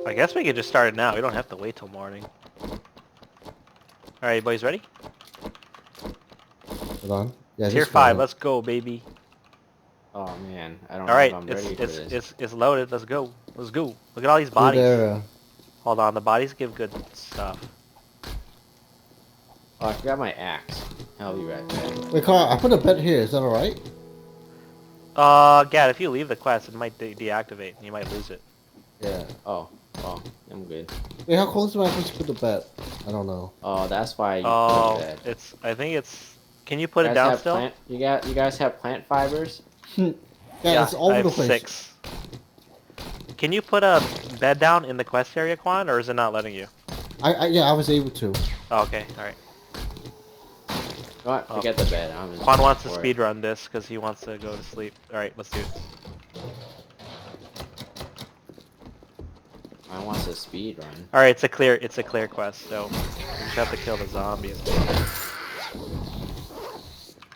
I guess we could just start it now. We don't have to wait till morning. Alright, boys, ready? Hold on. Yeah, Tier just 5, go. let's go, baby. Oh man, I don't know if Alright, I'm it's ready for this. it's loaded. Let's go. Let's go. Look at all these Good bodies. area. Hold on, the bodies give good stuff. Oh, I forgot my axe. I'll be right back. Wait, Carl, I put a bed here. Is that alright? Gad, if you leave the quest, it might deactivate. You might lose it. Yeah. Oh, I'm good. Wait, how close am I supposed to put the bed? I don't know. Oh, that's why you put Oh, that. I think it's... Can you put You it guys down have still? you guys have plant fibers? Yeah, it's all I over the have place. 6. Can you put a bed down in the quest area, Quan, or is it not letting you? Yeah, I was able to. Oh, okay, alright. You know what? Forget the bed. I'm just Quan wants to for it. speedrun this because he wants to go to sleep. Alright, let's do it. I want to speed run. Alright, it's a clear quest, so we just have to kill the zombies.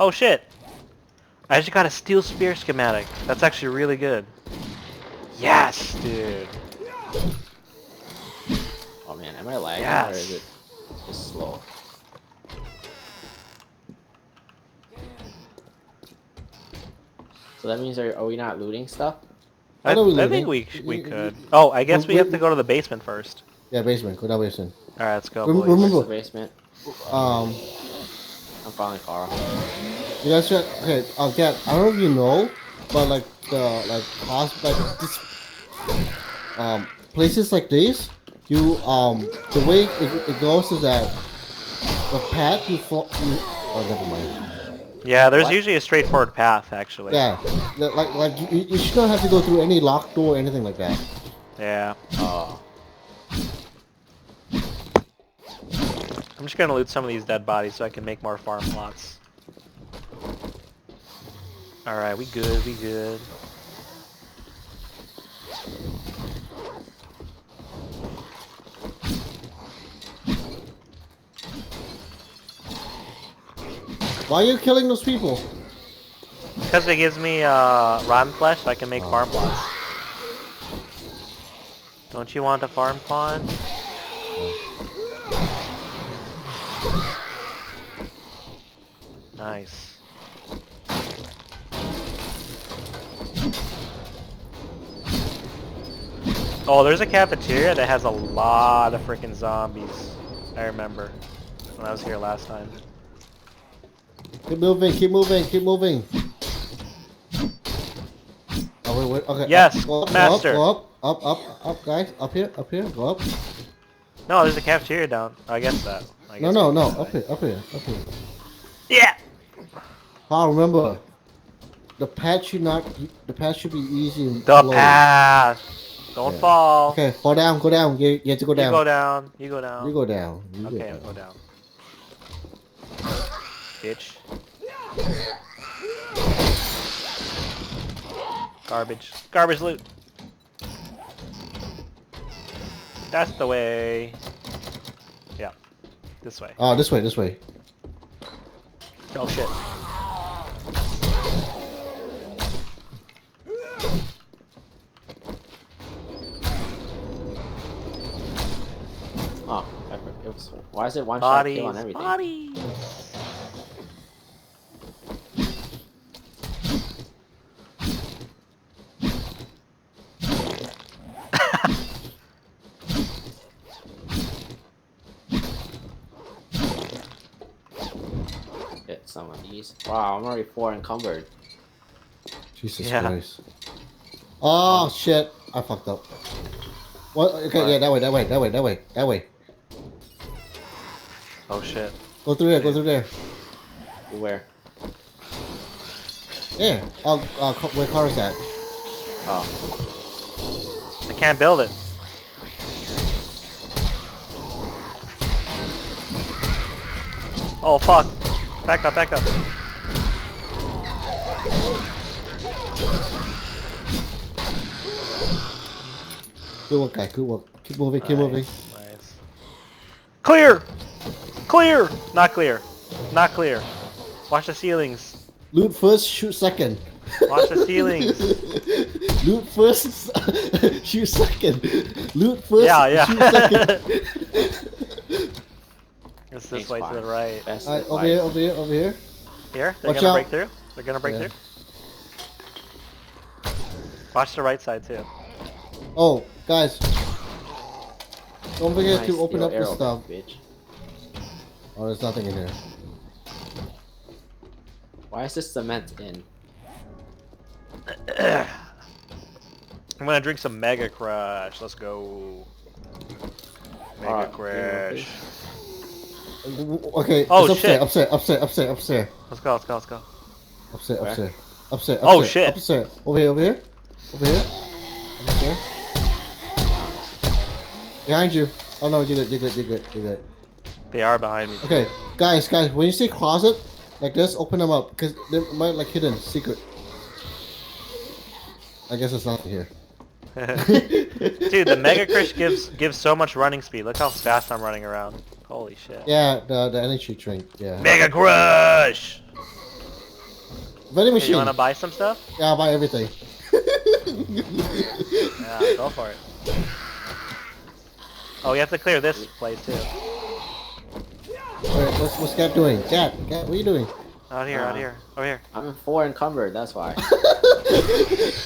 Oh shit! I just got a steel spear schematic. That's actually really good. Yes, dude. Oh man, am I lagging Yes. or is it just slow? So that means are we not looting stuff? What are we I think looting? we could. Oh, I guess we have to go to the basement first. Yeah, basement. Go down basement. Alright, let's go, Remember- boys. Where's the Remember- basement? Um, I'm following Carl. you guys should. Okay, Gat, I don't know if you know, but like this, places like this, you the way it goes is that the path you fall. Oh, never mind. Yeah, there's What? usually a straightforward path, actually. Yeah, you should not have to go through any locked door or anything like that. Yeah. Oh. I'm just gonna loot some of these dead bodies so I can make more farm plots. Alright, we good, we good. Why are you killing those people? Because it gives me rotten flesh so I can make farm plots. Don't you want a farm, Quan? Nice. Oh, there's a cafeteria that has a lot of freaking zombies. I remember when I was here last time. Keep moving, keep moving, keep moving. Oh, wait, okay. Yes, go up, master. Go up, guys. Up here, go up. No, there's a cafeteria down. I guess that. I guess No, we can up try. here, up here, up here. Yeah! Ah, remember, the path should not, the path should be easy and The slow. path! Don't Yeah. fall. Okay, fall down, go down. You have to go You down. go down. You go down. You go down. You Okay, go I'll down. go down. Bitch. Garbage. Garbage loot. That's the way. Yeah. This way. Oh, this way, this way. Oh shit. Oh, it was, why is it one shot kill on Bodies. everything? Bodies. Get some of these. Wow, I'm already 4 encumbered. Jesus Yeah. Christ. Oh, shit. I fucked up. What? Okay, What? yeah, that way. Oh shit. Go through there, go through there. Where? Yeah. Where car is that? Oh, I can't build it. Oh fuck. Back up, back up. Good work, guy. Good work. Keep moving, keep Nice, moving. Nice. Clear! Clear! Not clear. Not clear. Watch the ceilings. Loot first, shoot second. Watch the ceilings. Loot first, shoot second. Loot first, Yeah, shoot yeah. second. It's this Thanks, way to Quan. the right. Best Alright, over advice. here, over here, over here. Here, they're Watch gonna out. break through. They're gonna break Yeah. through. Watch the right side too. Oh, guys. Don't forget Nice to open steel up the arrow, stuff. bitch. Oh, there's nothing in here. Why is this cement in? I'm gonna drink some Mega Crush. Let's go. Mega Alright, Crush. Okay, Oh, it's shit. upstairs. Let's go, let's go, let's go. Upstairs. Oh, shit. Upstairs. Over here. Upstairs. Behind you. Oh no, you're good. They are behind me. Okay, guys, when you see closet, like this, open them up, because they might like hidden, secret. I guess it's nothing here. Dude, the Mega Crush gives so much running speed. Look how fast I'm running around. Holy shit. Yeah, the energy drink, yeah. Mega Crush! Vending Hey, machine. you wanna buy some stuff? Yeah, I'll buy everything. Yeah, go for it. Oh, we have to clear this place too. Alright, what's Cat doing? Cat, what are you doing? Out here, over here. I'm 4 encumbered, that's why.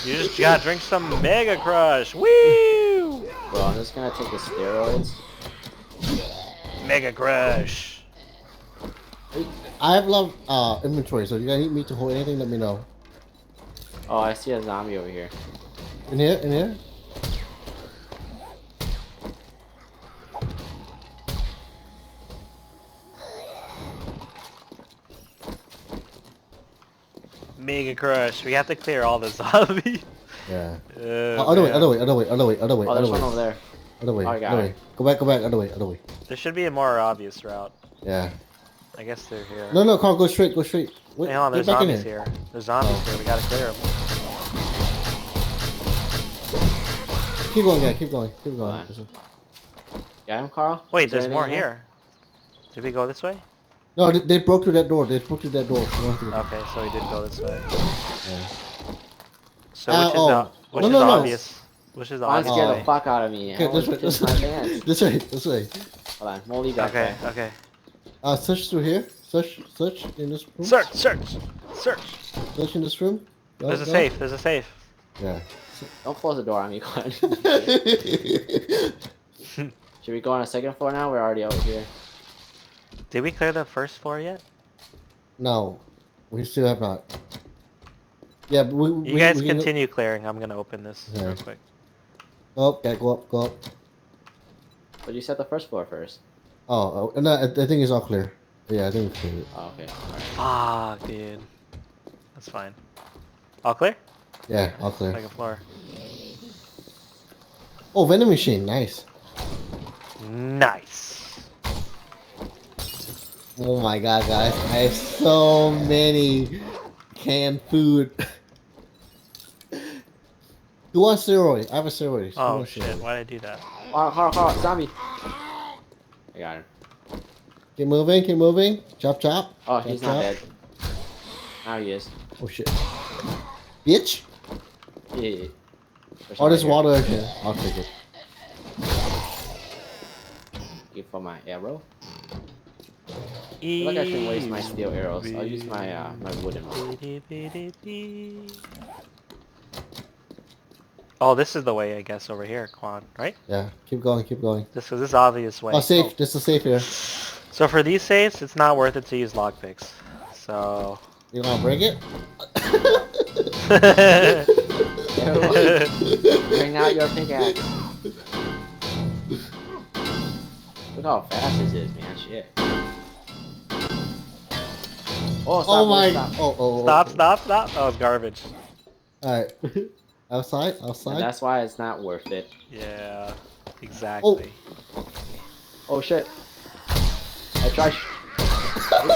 You just gotta drink some Mega Crush. Woo! Bro, I'm just gonna take the steroids. Mega Crush. I have a lot of inventory, so if you guys need me to hold anything, let me know. Oh, I see a zombie over here. In here? Mega Crush. We have to clear all the zombies. Yeah. Oh, Other way, man. other way. Oh, there's one over there. Other way, Oh, I got other it. way. Go back, other way. There should be a more obvious route. Yeah. I guess they're here. No, Carl, go straight. Wait, Hey, hold on, there's get back in zombies here. There's zombies here. We gotta clear them. Keep going, guys. Keep going. Fine. Got him, Carl? Wait, Is there there's more anything here. Did we go this way? No, they broke through that door. You don't have to go. Okay, so we did go this way. Yeah. So which is the No. obvious? Which is the Quan obvious scared Oh. the fuck out of me. Okay, I almost pissed my pants. this way. Hold on, moldy back Okay, there. okay. Search through here. Search in this room. Search! Search in this room. Go, There's a go. safe, there's a safe. Yeah. Don't close the door on me, Quan. Should we go on a second floor now? We're already over here. Did we clear the first floor yet? No, we still have not. Yeah, but we You guys we can- continue clearing. I'm gonna open this Yeah. real quick. Go up. But you said the first floor first. Oh, no, I think it's all clear. Yeah, I think it's clear. Oh, okay. Alright. Fuck, dude. That's fine. All clear? Yeah, all clear. Second floor. Oh, vending machine, nice. Nice. Oh my god, guys, I have so many canned food. Who wants steroid? I have a steroid. Who Oh wants shit, steroid? why'd I do that? Carl, zombie! I got him. Keep moving. Chop. Oh, Chop, he's not chop. dead. Now he is. Oh shit. Bitch! Yeah. Oh, there's water here. I'll take it. Give for my arrow. I feel like I should waste my steel arrows. I'll use my my wooden one. Oh, this is the way, I guess, over here, Quan, right? Yeah, keep going. This is obvious way. Oh, safe. This is safe here. So for these safes, it's not worth it to use lockpicks. So... You wanna break it? Bring out your pickaxe. Look how fast this is, man. Shit. Oh, stop, Oh my! stop. Oh. Stop. That was garbage. Alright. Outside. And that's why it's not worth it. Yeah, exactly. Oh shit. I tried.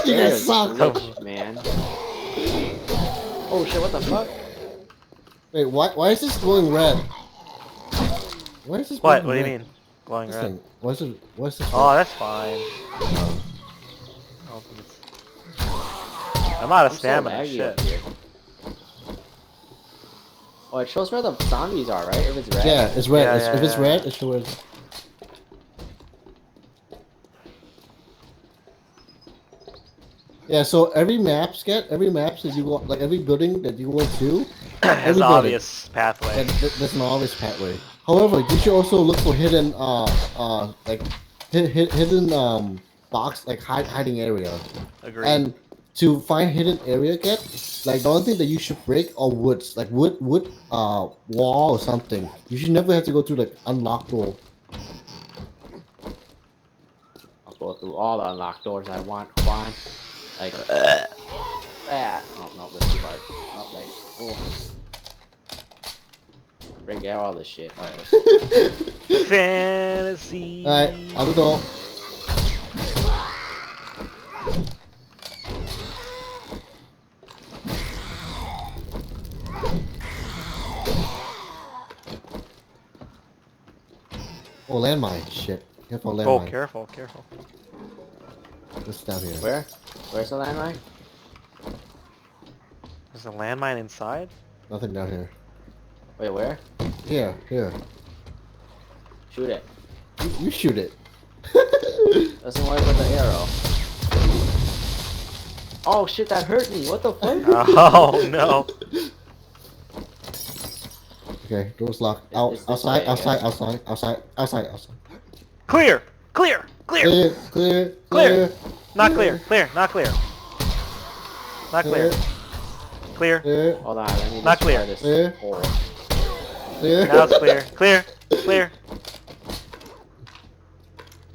You guys suck. Glitch, man. Oh shit, what the fuck? Wait, why is this glowing red? Why is this What? glowing What do you red? mean? Glowing This red. thing. What's this? Oh, that's fine. I'm out of I'm so stamina. laggy Shit. up here. Oh, it shows where the zombies are, right? If it's red. Yeah, it's red. Yeah, yeah, if it's yeah. red, it shows. Yeah, so every map that you go, like every building that you go into, Has every an building, obvious pathway. there's an obvious pathway. However, you should also look for hidden, like hidden box, like hiding area. Agreed. And to find hidden area, like the only thing that you should break are woods, like wood, wall or something. You should never have to go through like unlocked door. I'll go through all the unlocked doors I want, Quan. Like that. Oh no, that's too hard. Oh, like, oh. Break out all this shit. Alright. Fantasy. All right, out the door. Oh, landmine. Shit. Careful, Oh, landmine. careful, careful. Just down here. Where? Where's the landmine? There's a landmine inside? Nothing down here. Wait, where? Here. Shoot it. You shoot it. Doesn't work with the arrow. Oh shit, that hurt me. What the fuck? Oh no. Okay, door's locked. It's this Outside. Clear! Clear! Clear! Clear. Not clear. Clear. Not clear. Not clear. Clear. Clear. Hold on, let me Not clear. this Clear. hole. Clear. Now it's clear. Clear. Clear.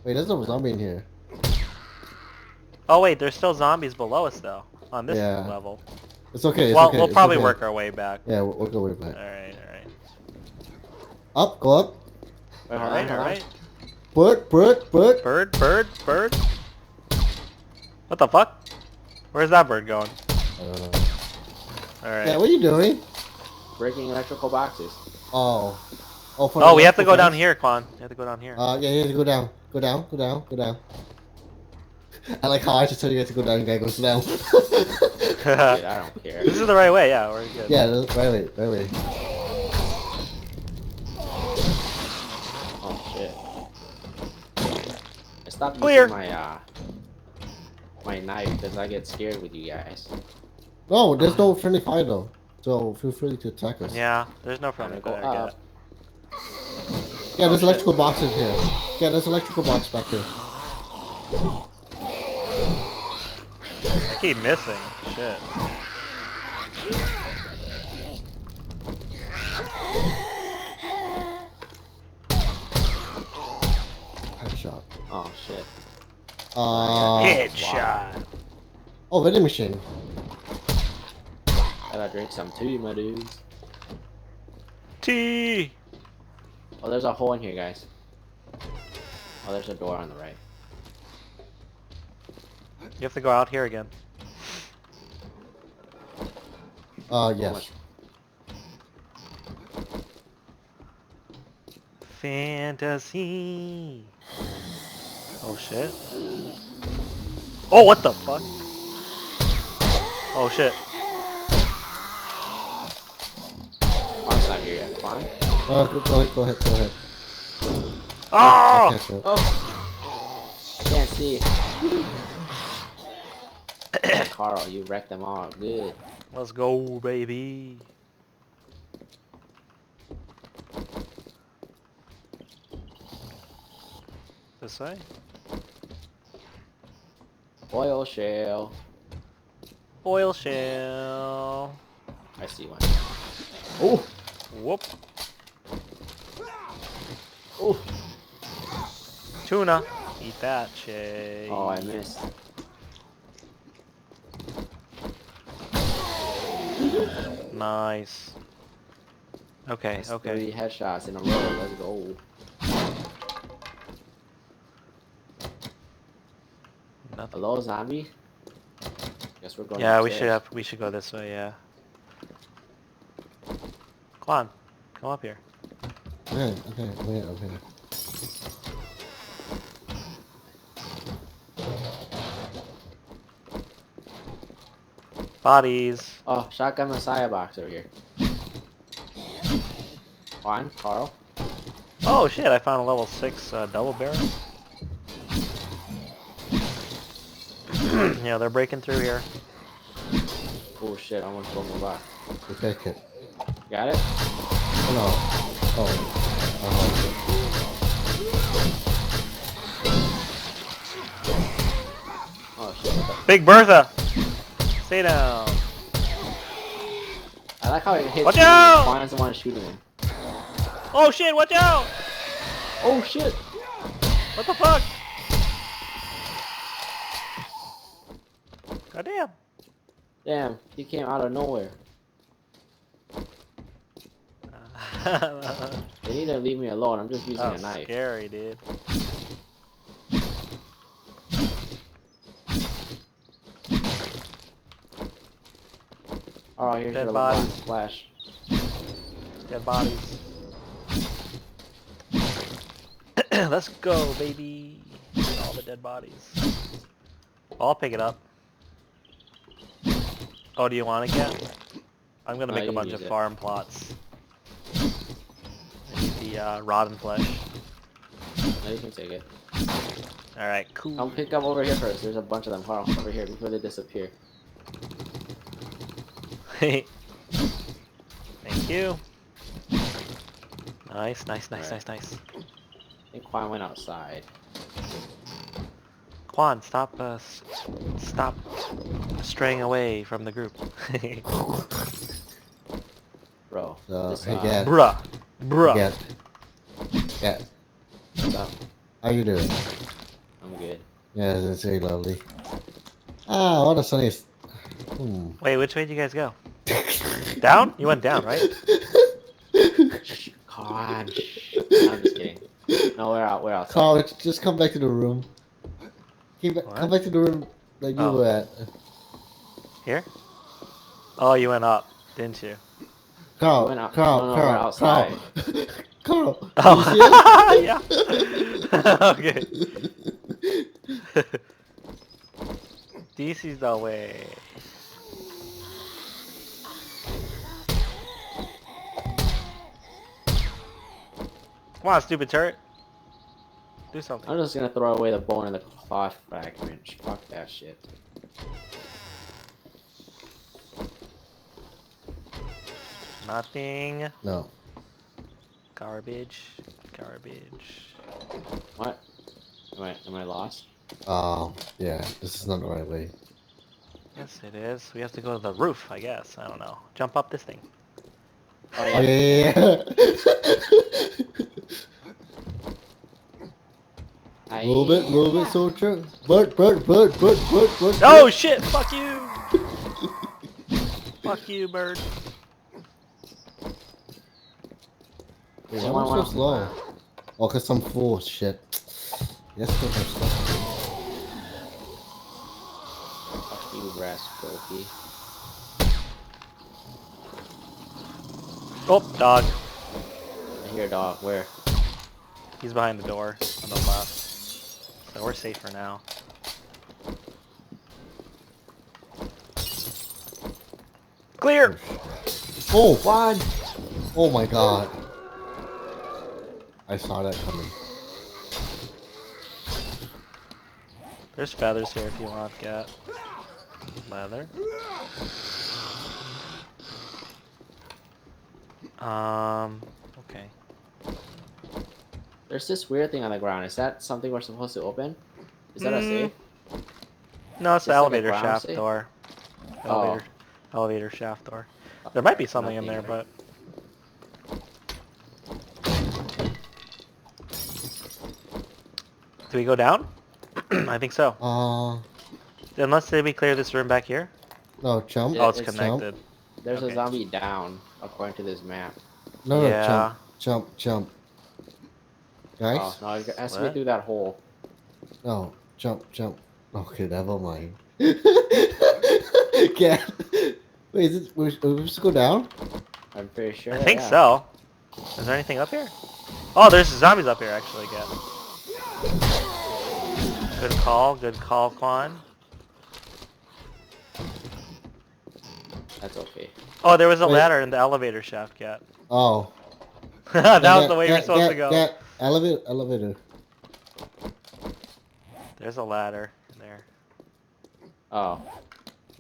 Wait, there's no zombie in here. Oh wait, there's still zombies below us though. On this Yeah. level. It's okay. It's Well, okay. we'll it's probably okay. work our way back. Yeah, we'll go way back. Alright, alright. Up, go up. Wait, hold on, Alright, hold on. alright. Bird. Bird, bird, bird. What the fuck? Where's that bird going? I don't know. Alright. Yeah, what are you doing? Breaking electrical boxes. Oh. For Oh, the we have to go fence? down here, Quan. We have to go down here. Yeah, you have to go down. Go down. I like how I just told you guys to go down and guy goes down. Dude, I don't care. This is the right way, yeah, we're good. Yeah, right way. Oh shit. I stopped Clear. using my knife because I get scared with you guys. No, there's no friendly fire though. So feel free to attack us. Yeah, there's no I'm problem. gonna go up. Yeah, there's electrical boxes here. Yeah, there's electrical box back here. I keep missing. Shit. Headshot. Oh shit. Headshot. Oh, vending machine. Gotta drink some tea, my dudes. T. Oh, there's a hole in here, guys. Oh, there's a door on the right. You have to go out here again. Yes. Fantasy. Oh shit. Oh, what the fuck? Oh shit. Quan's not here yet. Quan? Go ahead. Oh! Okay, so- Oh! Can't see. Carl, you wrecked them all. Good. Let's go, baby. This way? Oil shale. Oil shell. I see one. Oh, Whoop. Oh! Tuna. Eat that, Shay. Oh, I missed. Nice. Okay, That's okay. 3 headshots in a row. Let's go. Nothing. Hello, zombie. Guess we're going. Yeah, upstairs. we should go this way, yeah. Quan, come up here. okay. Bodies. Oh, shotgun Messiah box over here. Quan, Carl. Oh shit, I found a level 6 double barrel. Yeah, they're breaking through here. Oh shit, I almost broke my back. You take it. Got it? Oh no. Oh. Oh shit, what the... Big Bertha! Stay down. I like how it hits Watch me out! and Quan's the one shooting him. Oh shit, watch out! Oh shit! What the fuck? Goddamn. Damn, he came out of nowhere. They need to leave me alone, I'm just using a That's knife. scary, dude. Oh, here's Dead your bodies. little splash. Dead bodies. Let's go, baby. All the dead bodies. I'll pick it up. Oh, do you want it, Cat? I'm gonna No, make you a bunch use of it. farm plots. I need the rotten flesh. No, you can take it. Alright, cool. Come pick up over here first. There's a bunch of them. Carl, over here before they disappear. Thank you. Nice, nice, nice, Alright. nice, nice. I think Quan went outside. Quan, stop stop straying away from the group. Bro. This, Hey, Gat. Bruh. Bruh. Gat. Gat. What's up? How you doing? I'm good. Yeah, that's very lovely. Ah, what a sunny... Wait, which way did you guys go? Down? You went down, right? Shh, Quan. Shh. No, I'm just kidding. No, we're out. We're outside. Carl, just come back to the room. Come back to the room that you were at. Here? Oh, you went up, didn't you? Carl, We went out. Carl, No, Carl, we're outside. Carl. Carl, Oh, you yeah. Okay. This is the way. Come on, stupid turret. Do something. I'm just gonna throw away the bone and the cloth fragment. Fuck that shit. Nothing. No. Garbage. Garbage. What? Am I lost? Oh, yeah, this is not the right way. Yes, it is. We have to go to the roof, I guess. I don't know. Jump up this thing. Oh Oh, yeah. yeah. Move it, soldier. Bird. Oh shit! Fuck you! Fuck you, bird. Wait, why am I so slow? Oh, cause I'm full of shit. Yes, go slow. Fuck you, Rascalty. Oh, dog. I hear a dog. Where? He's behind the door on the left. So we're safe for now. Clear! Oh, what? Oh my god. I saw that coming. There's feathers here if you want, Cat. Leather. Okay. There's this weird thing on the ground. Is that something we're supposed to open? Is that a safe? No, it's the Just like a elevator ground shaft safe? door. Oh. Elevator shaft door. There might be something in there, Nothing. but... Do we go down? I think so. Unless did we clear this room back here? No, jump. Yeah, Oh, it's it's connected. There's Okay. a zombie down, according to this map. No, Yeah. jump. Guys? Oh, no, it has to be What? through that hole. No, jump. Okay, never mind. Yeah. Wait, are we supposed to go down? I'm pretty sure. I think yeah. so. Is there anything up here? Oh, there's zombies up here, actually, again. Good call, Quan. That's okay. Oh, there was a Wait. ladder in the elevator shaft, Cat. Oh. That was the way you're supposed to go. Get elevator, elevator. There's a ladder in there. Oh.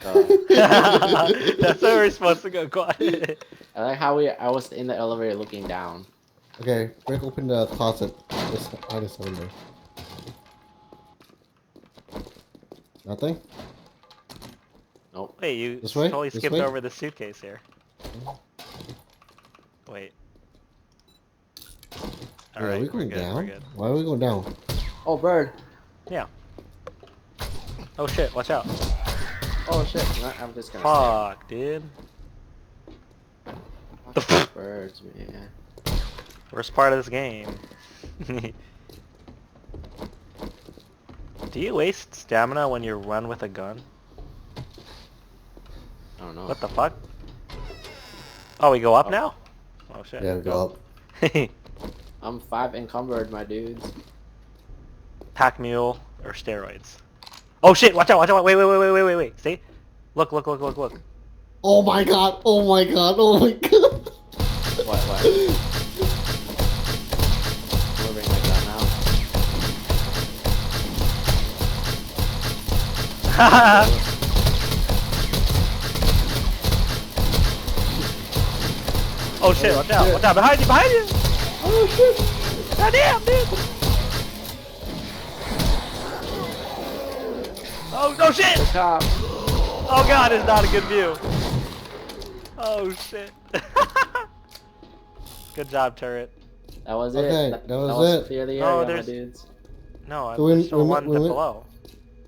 That's where we're supposed to go, Quan. I like how I was in the elevator looking down. Okay, break open the closet. There's hide something there. Nothing? Nope. Wait, you This way? totally This skipped way? over the suitcase here. Wait. Are Alright, we we're going good, down? we're good. Why are we going down? Oh, bird. Yeah. Oh shit, watch out. Oh shit. No, I'm just gonna Fuck, dude. stay. Fuck birds, man. Worst part of this game. Do you waste stamina when you run with a gun? I don't know. What the fuck? Oh, we go up now? Oh shit. Yeah, go up. I'm 5 encumbered, my dudes. Pack mule or steroids. Oh shit, watch out, watch out, wait. See? Look. Oh my god, oh my god, oh my god. What? Delivering my gun now. Oh shit, watch out, behind you! Oh shit. God damn, dude! Oh, no shit! The cop. Oh god, it's not a good view. Oh shit. Good job, turret. That was Okay, it. that was it. Clear the No, area, my there's- dudes. No, So we- there's still we- one we- below.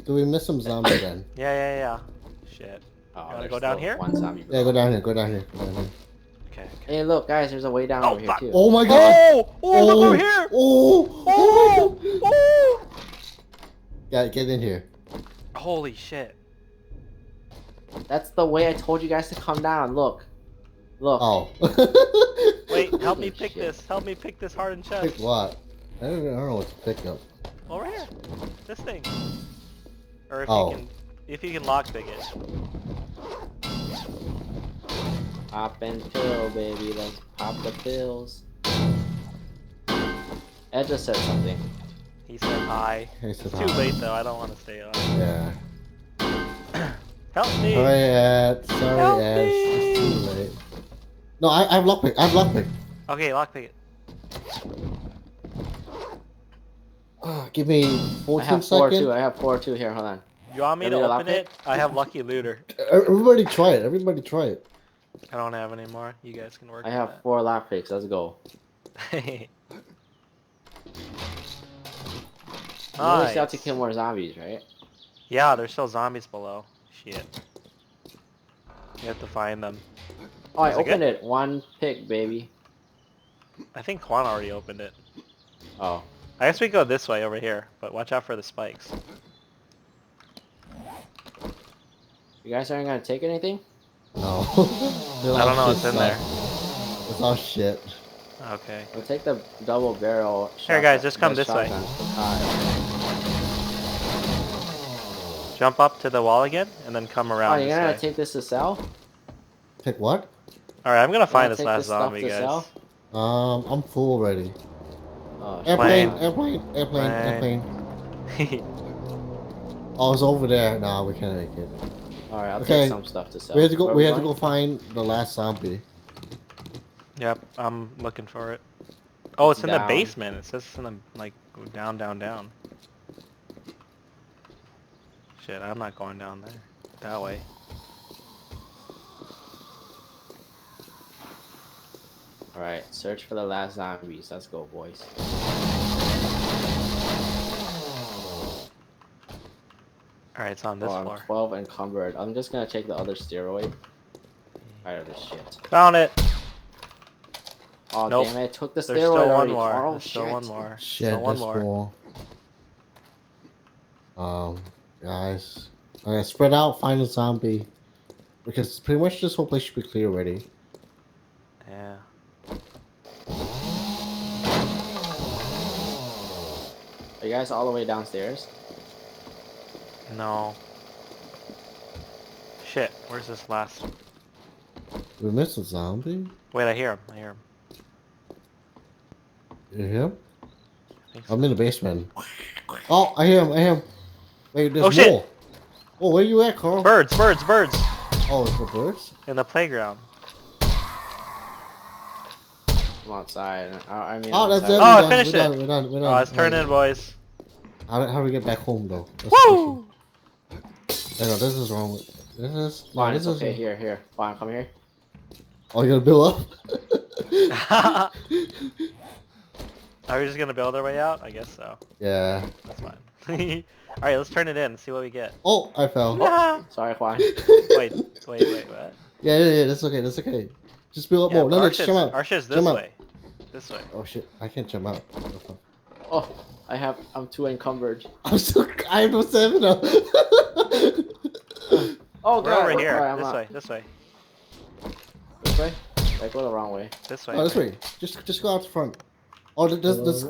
Do we miss some zombie then? Yeah. Shit. Oh, wanna there's go down still here? One zombie. Yeah, go down here, go down here. Okay. Hey, look, guys, there's a way down Oh, over here fuck. too. Oh my god! Oh, look over here! Oh! Oh, oh! Yeah, get in here. Holy shit. That's the way I told you guys to come down. Look. Oh. Wait, help me Holy pick shit. this. Help me pick this hardened chest. Pick what? I don't know what to pick up. Over here. This thing. Or if Oh. you can lockpick it. Pop and pill, baby. Let's pop the pills. Ed just said something. He said hi. He said It's hi. too late though, I don't want to stay on. Yeah. Help me! Sorry, Ed. Sorry, Help Ed. It's me. too late. No, I have lockpick. I have lockpick. Okay, lockpick it. Give me I 14 have 4 seconds. too. I have 4 too. Here, hold on. You want me Have to you open lockpick? it? I have lucky looter. Everybody try it. Everybody try it. I don't have any more. You guys can work I on have 4 lockpicks. Let's go. that. You always have to Nice. kill more zombies, right? Yeah, there's still zombies below. Shit. You have to find them. Oh, I Is it opened good? it. 1 pick, baby. I think Quan already opened it. Oh. I guess we go this way over here, but watch out for the spikes. You guys aren't gonna take anything? No. I don't know what's in there. It's all shit. Okay. We'll take the double barrel. Here, guys, just come the this way. shotgun for time. Jump up to the wall again, and then come Oh, around you're this gonna way. take this to sell? Pick what? Alright, I'm gonna find Wanna this take last this stuff zombie, to guys. sell? I'm full already. Oh, Airplane, Plane. airplane, airplane, Plane. airplane. Oh, it's over there. Nah, we can't make it. Alright, I'll Okay. take some stuff to sell. We have to go. Where We are have to going? go find the last zombie. Yep, I'm looking for it. Oh, it's in the Down. basement. It says it's in the, like, go down. Shit, I'm not going down there. That way. Alright, search for the last zombies. Let's go, boys. Alright, it's on this Oh, I'm floor. 12 encumbered. I'm just gonna take the other steroid. Tired of this shit. Found it! Oh, Nope. damn it. I took the There's steroid still one already. more. Oh, There's still shit. one more. Shit, Still one that's more. cool. Guys, spread out, find a zombie, because pretty much this whole place should be clear already. Yeah. Are you guys all the way downstairs? No. Shit, where's this last? We missed a zombie. Wait, I hear him. You hear him? I think so. I'm in the basement. Oh, I hear him. I hear him. Wait, there's Oh, shit! more. Oh, where you at, Carl? Birds, birds, birds! Oh, it's the birds? In the playground. I'm outside. I mean, Oh, that's it. outside. Oh, I We're done. finished We're it. done. We're done. We're done. Oh, let's turn Alright. in, boys. How do we get back home, though? That's Woo! the question. No, this is wrong. This is... No, Fine, this it's is... okay. Here. Fine, come here. Oh, you gotta build up? Are we just gonna build our way out? I guess so. Yeah. That's fine. Alright, let's turn it in and see what we get. Oh, I fell. Sorry, Quan. Wait, what? Yeah, that's okay, that's okay. Just build up Yeah, more. but No, our just shit's, jump out. our shit's this Jump out. way. This way. Oh shit, I can't jump out. Oh, I'm too encumbered. I have no stamina. Oh, We're God. over here. Alright, I'm This out. way, this way. This way? I go the wrong way. This way. Oh, this way. Just go out the front. Oh, there's